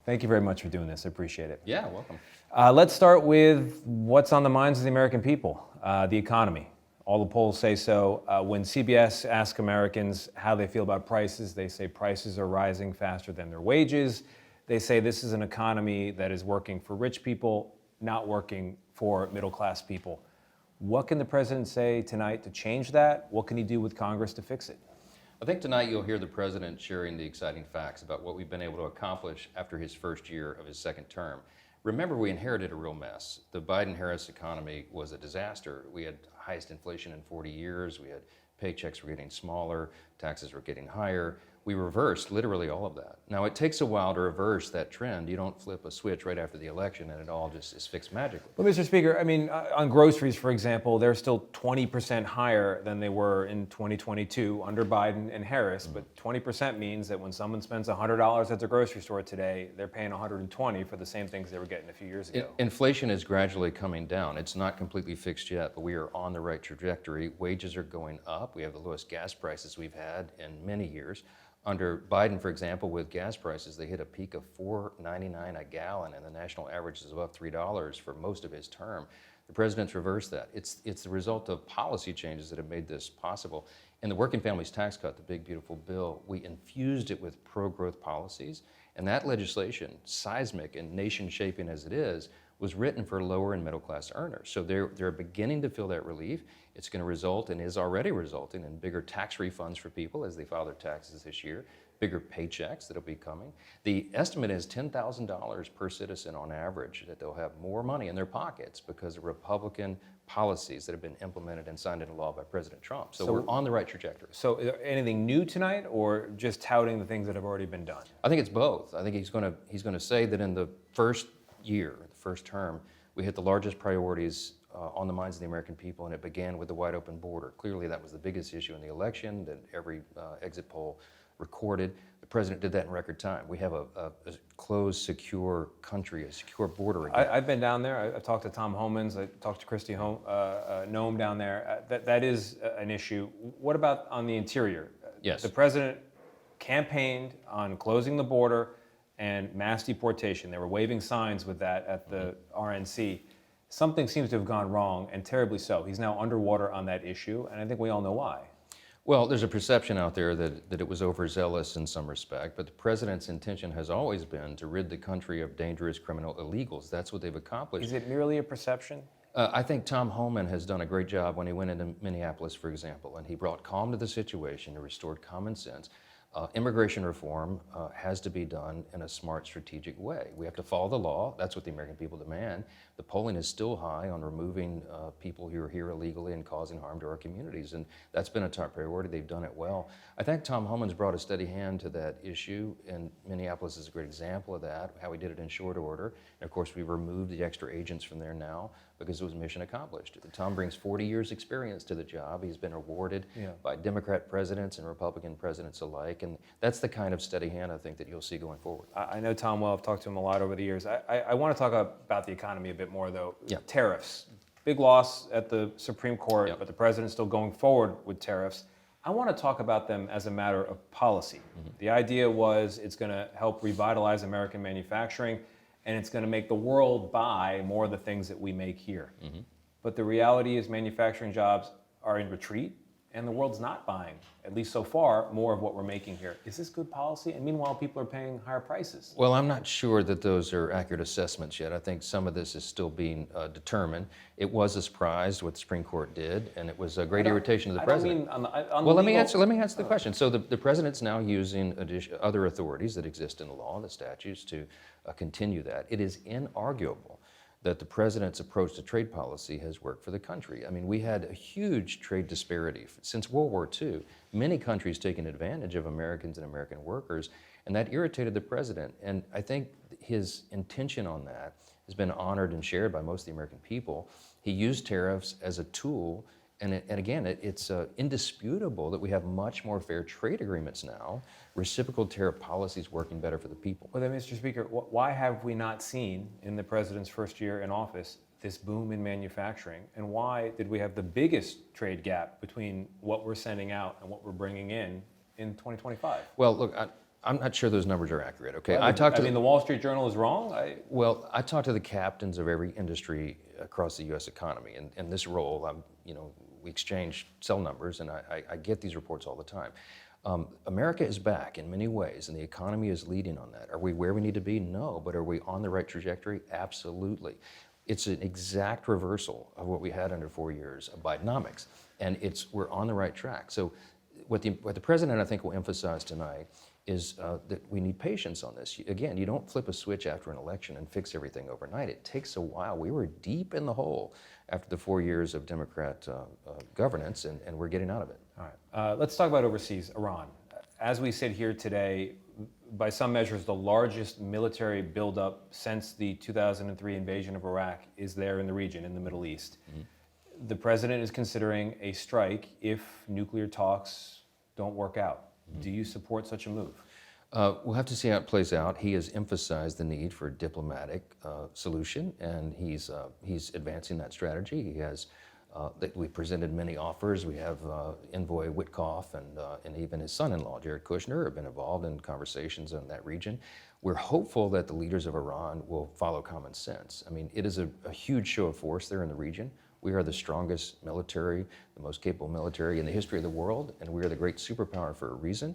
Thank you very much for doing this. I appreciate it. Yeah, welcome. Let's start with what's on the minds of the American people, the economy. All the polls say so. When CBS asks Americans how they feel about prices, they say prices are rising faster than their wages. They say this is an economy that is working for rich people, not working for middle-class people. What can the president say tonight to change that? What can he do with Congress to fix it? I think tonight you'll hear the president sharing the exciting facts about what we've been able to accomplish after his first year of his second term. Remember, we inherited a real mess. The Biden-Harris economy was a disaster. We had highest inflation in 40 years. We had paychecks were getting smaller, taxes were getting higher. We reversed literally all of that. Now, it takes a while to reverse that trend. You don't flip a switch right after the election and it all just is fixed magically. Well, Mr. Speaker, I mean, on groceries, for example, they're still 20% higher than they were in 2022 under Biden and Harris. But 20% means that when someone spends $100 at the grocery store today, they're paying $120 for the same things they were getting a few years ago. Inflation is gradually coming down. It's not completely fixed yet, but we are on the right trajectory. Wages are going up. We have the lowest gas prices we've had in many years. Under Biden, for example, with gas prices, they hit a peak of $4.99 a gallon, and the national average is above $3 for most of his term. The president's reversed that. It's the result of policy changes that have made this possible. In the Working Families Tax Cut, the big, beautiful bill, we infused it with pro-growth policies, and that legislation, seismic and nation-shaping as it is, was written for lower and middle-class earners. So they're beginning to feel that relief. It's going to result and is already resulting in bigger tax refunds for people as they file their taxes this year, bigger paychecks that'll be coming. The estimate is $10,000 per citizen on average that they'll have more money in their pockets because of Republican policies that have been implemented and signed into law by President Trump. So we're on the right trajectory. So is there anything new tonight or just touting the things that have already been done? I think it's both. I think he's going to say that in the first year, the first term, we hit the largest priorities on the minds of the American people, and it began with the wide open border. Clearly, that was the biggest issue in the election that every exit poll recorded. The president did that in record time. We have a closed, secure country, a secure border again. I've been down there. I've talked to Tom Homans. I talked to Christy Noem down there. That is an issue. What about on the interior? Yes. The president campaigned on closing the border and mass deportation. They were waving signs with that at the RNC. Something seems to have gone wrong, and terribly so. He's now underwater on that issue, and I think we all know why. Well, there's a perception out there that it was overzealous in some respect, but the president's intention has always been to rid the country of dangerous criminal illegals. That's what they've accomplished. Is it merely a perception? I think Tom Homan has done a great job when he went into Minneapolis, for example, and he brought calm to the situation and restored common sense. Immigration reform has to be done in a smart, strategic way. We have to follow the law. That's what the American people demand. The polling is still high on removing people who are here illegally and causing harm to our communities, and that's been a top priority. They've done it well. I think Tom Homan's brought a steady hand to that issue, and Minneapolis is a great example of that, how he did it in short order. And of course, we've removed the extra agents from there now because it was mission accomplished. Tom brings 40 years experience to the job. He's been awarded by Democrat presidents and Republican presidents alike, and that's the kind of steady hand I think that you'll see going forward. I know Tom well. I've talked to him a lot over the years. I want to talk about the economy a bit more, though. Yeah. Tariffs. Big loss at the Supreme Court, but the president's still going forward with tariffs. I want to talk about them as a matter of policy. The idea was it's going to help revitalize American manufacturing, and it's going to make the world buy more of the things that we make here. But the reality is manufacturing jobs are in retreat, and the world's not buying, at least so far, more of what we're making here. Is this good policy? And meanwhile, people are paying higher prices. Well, I'm not sure that those are accurate assessments yet. I think some of this is still being determined. It was a surprise what the Supreme Court did, and it was a great irritation to the president. Well, let me answer the question. So the president's now using other authorities that exist in the law, the statutes, to continue that. It is inarguable that the president's approach to trade policy has worked for the country. I mean, we had a huge trade disparity since World War II. Many countries taking advantage of Americans and American workers, and that irritated the president. And I think his intention on that has been honored and shared by most of the American people. He used tariffs as a tool, and again, it's indisputable that we have much more fair trade agreements now, reciprocal tariff policies working better for the people. Well then, Mr. Speaker, why have we not seen in the president's first year in office this boom in manufacturing? And why did we have the biggest trade gap between what we're sending out and what we're bringing in 2025? Well, look, I'm not sure those numbers are accurate, okay? Well, I mean, the Wall Street Journal is wrong? Well, I talk to the captains of every industry across the U.S. economy. And in this role, we exchange cell numbers, and I get these reports all the time. America is back in many ways, and the economy is leading on that. Are we where we need to be? No, but are we on the right trajectory? Absolutely. It's an exact reversal of what we had under 4 years of Bidenomics, and we're on the right track. So what the president, I think, will emphasize tonight is that we need patience on this. Again, you don't flip a switch after an election and fix everything overnight. It takes a while. We were deep in the hole after the 4 years of Democrat governance, and we're getting out of it. All right. Let's talk about overseas, Iran. As we sit here today, by some measures, the largest military buildup since the 2003 invasion of Iraq is there in the region, in the Middle East. Mm-hmm. The president is considering a strike if nuclear talks don't work out. Do you support such a move? We'll have to see how it plays out. He has emphasized the need for a diplomatic solution, and he's advancing that strategy. He has. We presented many offers. We have Envoy Witkoff and even his son-in-law, Jared Kushner, have been involved in conversations in that region. We're hopeful that the leaders of Iran will follow common sense. I mean, it is a huge show of force there in the region. We are the strongest military, the most capable military in the history of the world, and we are the great superpower for a reason.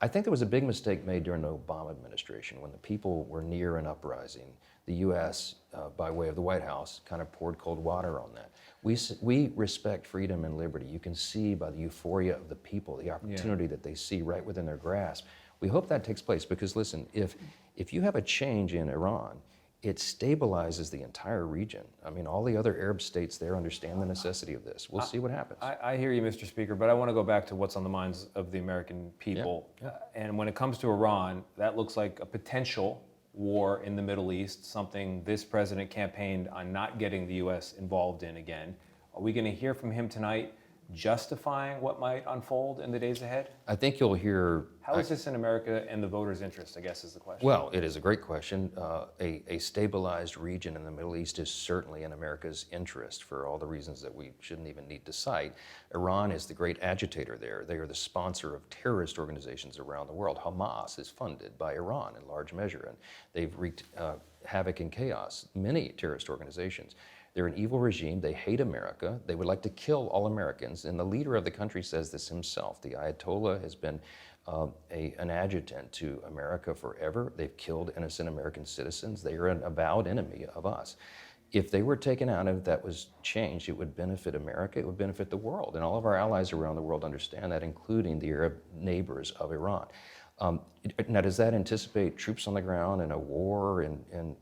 I think there was a big mistake made during the Obama administration when the people were near an uprising. The U.S., by way of the White House, kind of poured cold water on that. We respect freedom and liberty. You can see by the euphoria of the people, the opportunity that they see right within their grasp. We hope that takes place because, listen, if you have a change in Iran, it stabilizes the entire region. I mean, all the other Arab states there understand the necessity of this. We'll see what happens. I hear you, Mr. Speaker, but I want to go back to what's on the minds of the American people. Yeah. And when it comes to Iran, that looks like a potential war in the Middle East, something this president campaigned on not getting the U.S. involved in again. Are we going to hear from him tonight justifying what might unfold in the days ahead? I think you'll hear... How is this in America and the voters' interest, I guess, is the question. Well, it is a great question. A stabilized region in the Middle East is certainly in America's interest for all the reasons that we shouldn't even need to cite. Iran is the great agitator there. They are the sponsor of terrorist organizations around the world. Hamas is funded by Iran in large measure, and they've wreaked havoc and chaos, many terrorist organizations. They're an evil regime. They hate America. They would like to kill all Americans. And the leader of the country says this himself. The Ayatollah has been an adjutant to America forever. They've killed innocent American citizens. They are an avowed enemy of us. If they were taken out and if that was changed, it would benefit America. It would benefit the world. And all of our allies around the world understand that, including the Arab neighbors of Iran. Now, does that anticipate troops on the ground and a war in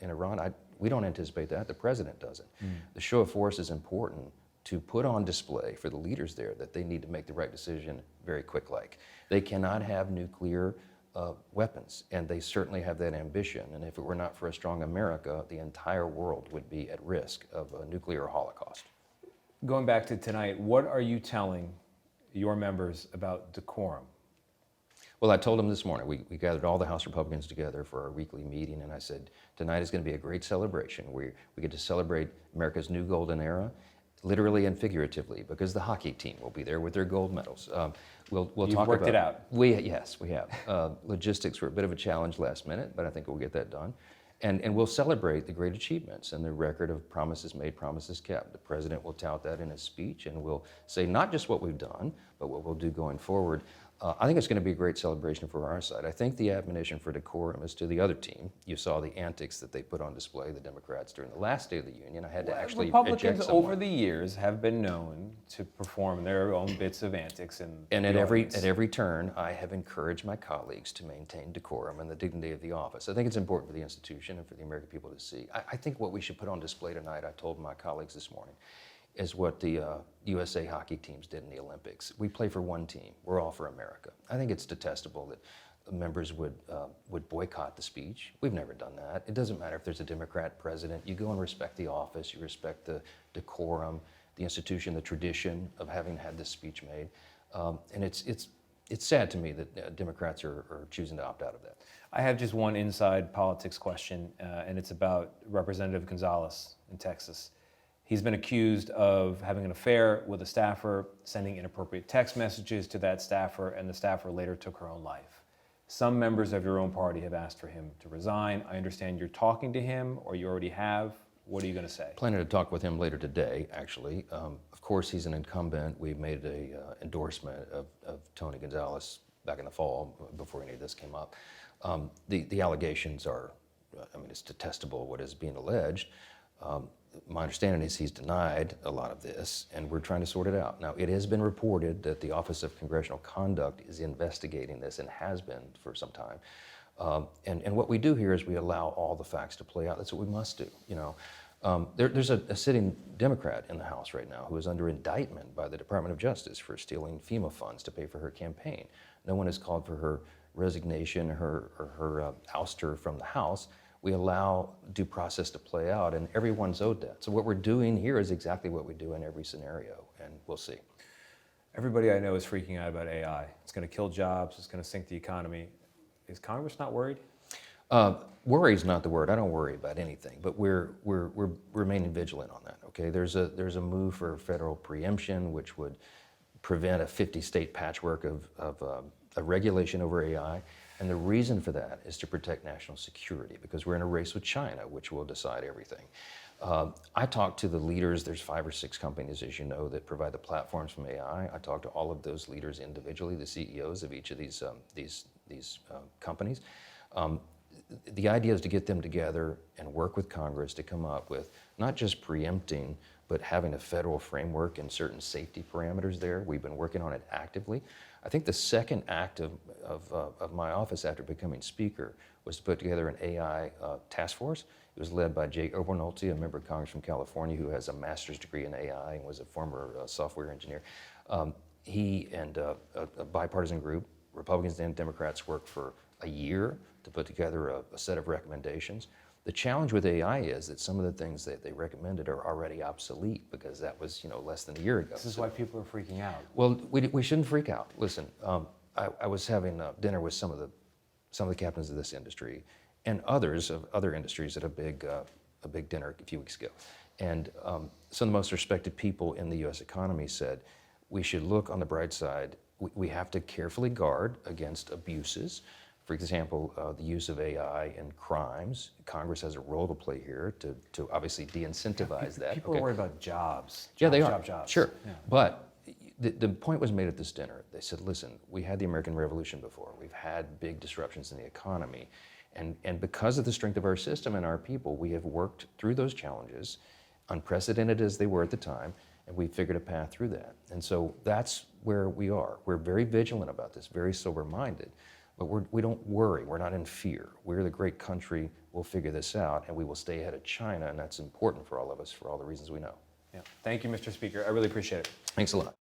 Iran? We don't anticipate that. The president doesn't. The show of force is important to put on display for the leaders there that they need to make the right decision very quick-like. They cannot have nuclear weapons, and they certainly have that ambition. And if it were not for a strong America, the entire world would be at risk of a nuclear holocaust. Going back to tonight, what are you telling your members about decorum? Well, I told them this morning, we gathered all the House Republicans together for our weekly meeting, and I said, tonight is going to be a great celebration. We get to celebrate America's new golden era, literally and figuratively, because the hockey team will be there with their gold medals. We'll You've talk worked about it out. Yes, we have. Logistics were a bit of a challenge last minute, but I think we'll get that done. And we'll celebrate the great achievements and the record of promises made, promises kept. The president will tout that in his speech, and we'll say not just what we've done, but what we'll do going forward. I think it's going to be a great celebration for our side. I think the admonition for decorum is to the other team. You saw the antics that they put on display, the Democrats, during the last State of the Union. I had to actually Republicans over the years have been known to perform their own bits of antics. And at every turn, I have encouraged my colleagues to maintain decorum and the dignity of the office. I think it's important for the institution and for the American people to see. I think what we should put on display tonight, I told my colleagues this morning, is what the USA hockey teams did in the Olympics. We play for one team. We're all for America. I think it's detestable that members would boycott the speech. We've never done that. It doesn't matter if there's a Democrat president. You go and respect the office. You respect the decorum, the institution, the tradition of having had this speech made. And it's sad to me that Democrats are choosing to opt out of that. I have just one inside politics question, and it's about Representative Gonzalez in Texas. He's been accused of having an affair with a staffer, sending inappropriate text messages to that staffer, and the staffer later took her own life. Some members of your own party have asked for him to resign. I understand you're talking to him, or you already have. What are you going to say? Planning to talk with him later today, actually. Of course, he's an incumbent. We made an endorsement of Tony Gonzalez back in the fall, before any of this came up. The allegations are, I mean, it's detestable what is being alleged. My understanding is he's denied a lot of this, and we're trying to sort it out. Now, it has been reported that the Office of Congressional Conduct is investigating this and has been for some time. And what we do here is we allow all the facts to play out. That's what we must do, you know. There's a sitting Democrat in the House right now who is under indictment by the Department of Justice for stealing FEMA funds to pay for her campaign. No one has called for her resignation or her ouster from the House. We allow due process to play out, and everyone's owed that. So what we're doing here is exactly what we do in every scenario, and we'll see. Everybody I know is freaking out about AI. It's going to kill jobs. It's going to sink the economy. Is Congress not worried? Worry is not the word. I don't worry about anything, but we're remaining vigilant on that. Okay, there's a move for federal preemption, which would prevent a 50-state patchwork of regulation over AI. And the reason for that is to protect national security, because we're in a race with China, which will decide everything. I talked to the leaders. There's 5 or 6 companies, as you know, that provide the platforms from AI. I talked to all of those leaders individually, the CEOs of each of these companies. The idea is to get them together and work with Congress to come up with not just preempting, but having a federal framework and certain safety parameters there. We've been working on it actively. I think the second act of my office after becoming Speaker was to put together an AI task force. It was led by Jay Obernolte, a member of Congress from California who has a master's degree in AI and was a former software engineer. He and a bipartisan group, Republicans and Democrats, worked for a year to put together a set of recommendations. The challenge with AI is that some of the things that they recommended are already obsolete, because that was, you know, less than a year ago. This is why people are freaking out. Well, we shouldn't freak out. Listen, I was having dinner with some of the captains of this industry and others of other industries at a big dinner a few weeks ago. And some of the most respected people in the U.S. economy said, we should look on the bright side. We have to carefully guard against abuses. For example, the use of AI in crimes. Congress has a role to play here to obviously de-incentivize that. People are worried about jobs. Yeah, they are. Jobs. Sure. Yeah. But the point was made at this dinner. They said, listen, we had the American Revolution before. We've had big disruptions in the economy. And because of the strength of our system and our people, we have worked through those challenges, unprecedented as they were at the time, and we figured a path through that. And so that's where we are. We're very vigilant about this, very sober-minded. But we don't worry. We're not in fear. We're the great country. We'll figure this out, and we will stay ahead of China, and that's important for all of us for all the reasons we know. Yeah. Thank you, Mr. Speaker. I really appreciate it. Thanks a lot.